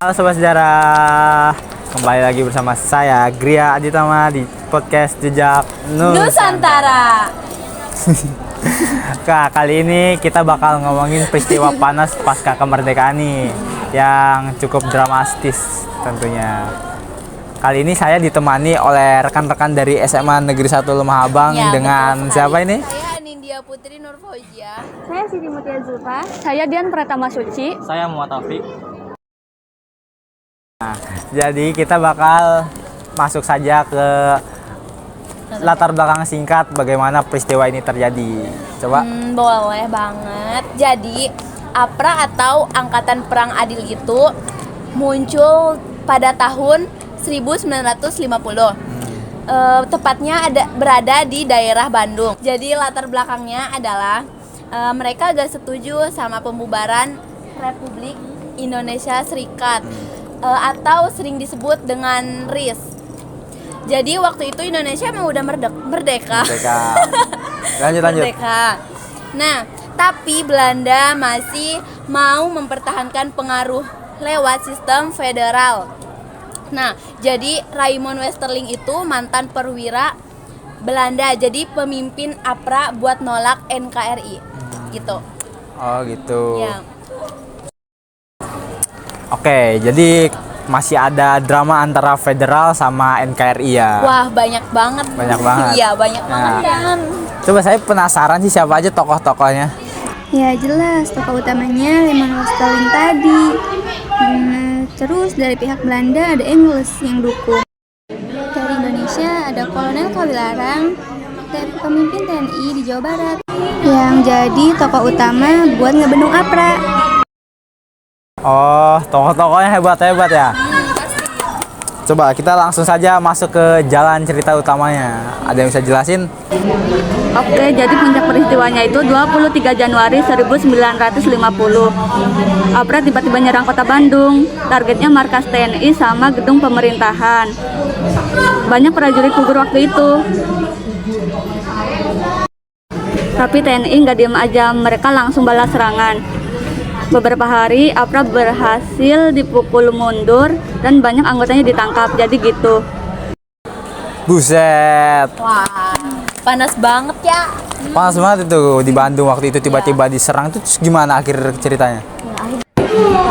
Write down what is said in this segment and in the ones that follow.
Halo Sobat Sejarah, kembali lagi bersama saya Gria Aditama di podcast Jejak Nusantara. Nah, kali ini kita bakal ngomongin peristiwa panas pasca kemerdekaan nih, yang cukup dramatis tentunya. Kali ini saya ditemani oleh rekan-rekan dari SMA Negeri 1 Lemah Abang Ya, dengan siapa ini? Saya Nindya Putri Nurfauzia. Saya Siti Mutia Zulfa. Saya Dian Pratama Suci. Saya Muhammad Taufik. Nah, jadi kita bakal masuk saja ke latar belakang singkat bagaimana peristiwa ini terjadi. Coba. Boleh banget. Jadi APRA atau Angkatan Perang Adil itu muncul pada tahun 1950. Tepatnya berada di daerah Bandung. Jadi latar belakangnya adalah mereka gak setuju sama pembubaran Republik Indonesia Serikat atau sering disebut dengan RIS. Jadi waktu itu Indonesia emang udah merdeka. Lanjut. Merdeka. Nah, tapi Belanda masih mau mempertahankan pengaruh lewat sistem federal. Nah, jadi Raymond Westerling itu mantan perwira Belanda, jadi pemimpin APRA buat nolak NKRI, gitu. Oh gitu. Ya. Oke, jadi masih ada drama antara federal sama NKRI ya. Wah, banyak banget. Banyak banget. Iya, banyak banget Nah. kan. Coba saya penasaran sih siapa aja tokoh-tokohnya. Ya jelas, tokoh utamanya Raymond Westerling tadi. Terus dari pihak Belanda ada Engels yang dukung. Dari Indonesia ada Kolonel Kawilarang, pemimpin TNI di Jawa Barat, yang jadi tokoh utama buat ngebendung APRA. Oh, tokoh-tokohnya hebat-hebat ya. Coba kita langsung saja masuk ke jalan cerita utamanya. Ada yang bisa jelasin? Oke, jadi puncak peristiwanya itu 23 Januari 1950. APRA tiba-tiba nyerang kota Bandung. Targetnya markas TNI sama gedung pemerintahan. Banyak prajurit gugur waktu itu. Tapi TNI nggak diam aja, mereka langsung balas serangan. Beberapa hari APRA berhasil dipukul mundur dan banyak anggotanya ditangkap. Jadi gitu. Buset. Wah, panas banget ya. Panas banget itu di Bandung waktu itu tiba-tiba diserang itu, terus gimana akhir ceritanya?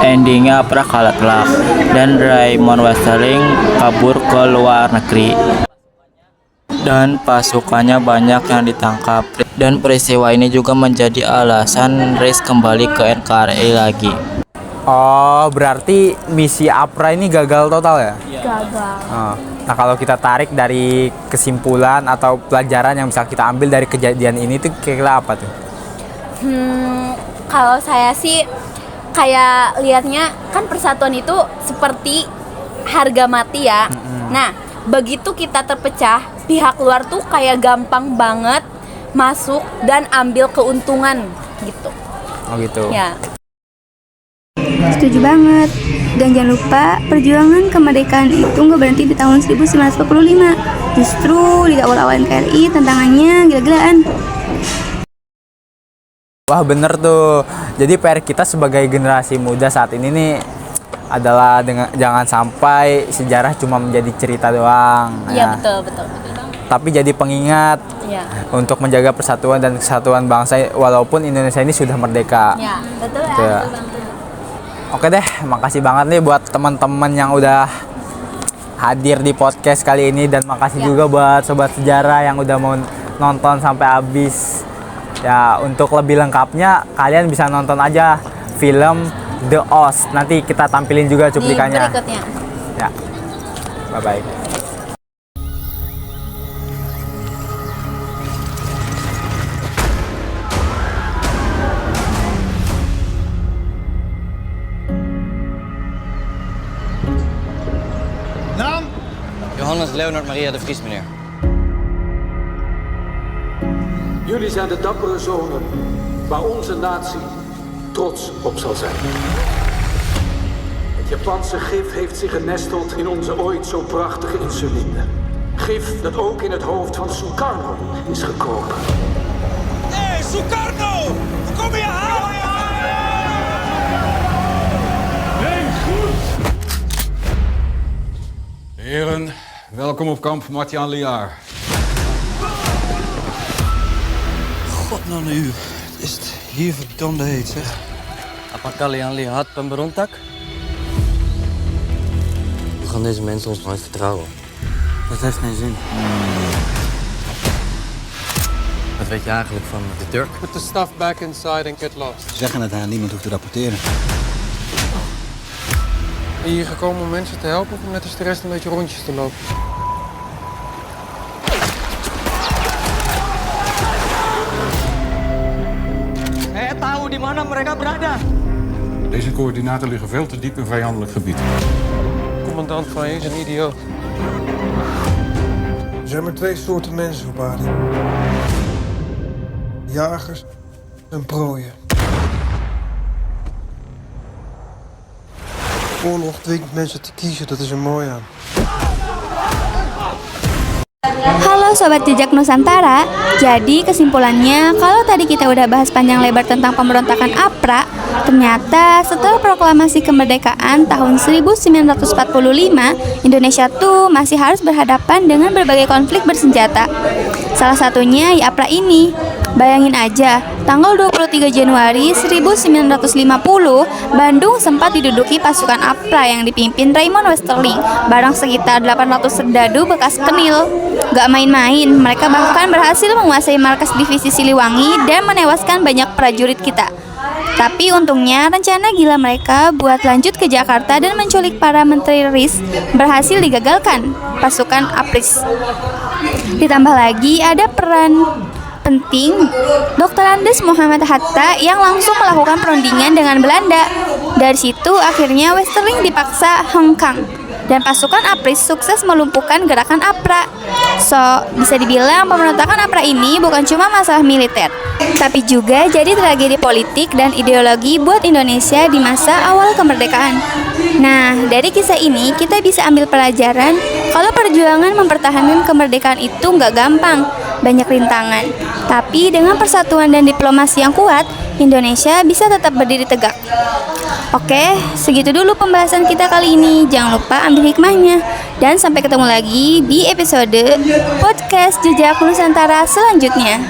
Endingnya APRA kalah telak dan Raymond Westerling kabur ke luar negeri dan pasukannya banyak yang ditangkap, dan peristiwa ini juga menjadi alasan RIS kembali ke NKRI lagi. Oh, berarti misi APRA ini gagal total ya? Gagal. Oh. Nah, kalau kita tarik dari kesimpulan atau pelajaran yang bisa kita ambil dari kejadian ini tuh kira-kira apa tuh? Kalau saya sih kayak lihatnya kan persatuan itu seperti harga mati ya. Nah, begitu kita terpecah, pihak luar tuh kayak gampang banget masuk dan ambil keuntungan gitu. Oh gitu. Ya. Setuju banget. Dan jangan lupa, perjuangan kemerdekaan itu nggak berhenti di tahun 1945. Justru di awal-awal NKRI tantangannya gila-gilaan. Wah bener tuh. Jadi PR kita sebagai generasi muda saat ini nih adalah jangan sampai sejarah cuma menjadi cerita doang. Iya, Ya. betul. Tapi jadi pengingat Iya. untuk menjaga persatuan dan kesatuan bangsa walaupun Indonesia ini sudah merdeka. Ya, betul ya. Ya. Oke deh, makasih banget nih buat teman-teman yang udah hadir di podcast kali ini, dan makasih juga buat sobat sejarah yang udah mau nonton sampai habis. Ya, untuk lebih lengkapnya kalian bisa nonton aja film The Oz. Nanti kita tampilin juga cuplikannya. Di berikutnya. Ya. Bye bye. Johannes Leonard Maria de Vries, meneer. Jullie zijn de dappere zonen waar onze natie trots op zal zijn. Het Japanse gif heeft zich genesteld in onze ooit zo prachtige insuline. Gif dat ook in het hoofd van Sukarno is gekropen. Hé, Sukarno! Kom je halen! Nee, goed! Welkom op kamp Martian Liaar. God, nou een uur. Is het hier verdomde heet, zeg. Apa kalian lihat pemberontak? We gaan deze mensen ons nooit vertrouwen. Dat heeft geen zin. Wat weet je eigenlijk van de Turk? Put the stuff back inside and get lost. Ze zeggen het aan niemand hoeft te rapporteren. Ben je hier gekomen om mensen te helpen of om net als de rest een beetje rondjes te lopen? Saya tahu di mana mereka berada. Deze coördinaten liggen veel te diep in vijandelijk gebied. De commandant van je is een idioot. Er zijn maar twee soorten mensen op aarde. Jagers en prooien. Oorlog dwingt mensen te kiezen, dat is er mooi aan. Halo Sobat Jejak Nusantara, jadi kesimpulannya kalau tadi kita udah bahas panjang lebar tentang pemberontakan APRA, ternyata setelah proklamasi kemerdekaan tahun 1945, Indonesia tuh masih harus berhadapan dengan berbagai konflik bersenjata. Salah satunya ya APRA ini. Bayangin aja, tanggal 23 Januari 1950, Bandung sempat diduduki pasukan APRA yang dipimpin Raymond Westerling bareng sekitar 800 serdadu bekas Kenil. Gak main-main, mereka bahkan berhasil menguasai markas divisi Siliwangi dan menewaskan banyak prajurit kita. Tapi untungnya rencana gila mereka buat lanjut ke Jakarta dan menculik para menteri RIS berhasil digagalkan pasukan APRIS. Ditambah lagi ada peran penting Dr. Andes Muhammad Hatta yang langsung melakukan perundingan dengan Belanda. Dari situ akhirnya Westerling dipaksa hengkang dan pasukan APRIS sukses melumpuhkan gerakan APRA. So, bisa dibilang pemberontakan APRA ini bukan cuma masalah militer, tapi juga jadi tragedi politik dan ideologi buat Indonesia di masa awal kemerdekaan. Nah, dari kisah ini kita bisa ambil pelajaran kalau perjuangan mempertahankan kemerdekaan itu nggak gampang, banyak rintangan. Tapi dengan persatuan dan diplomasi yang kuat, Indonesia bisa tetap berdiri tegak. Oke, segitu dulu pembahasan kita kali ini. Jangan lupa ambil hikmahnya. Dan sampai ketemu lagi di episode podcast Jejak Nusantara selanjutnya.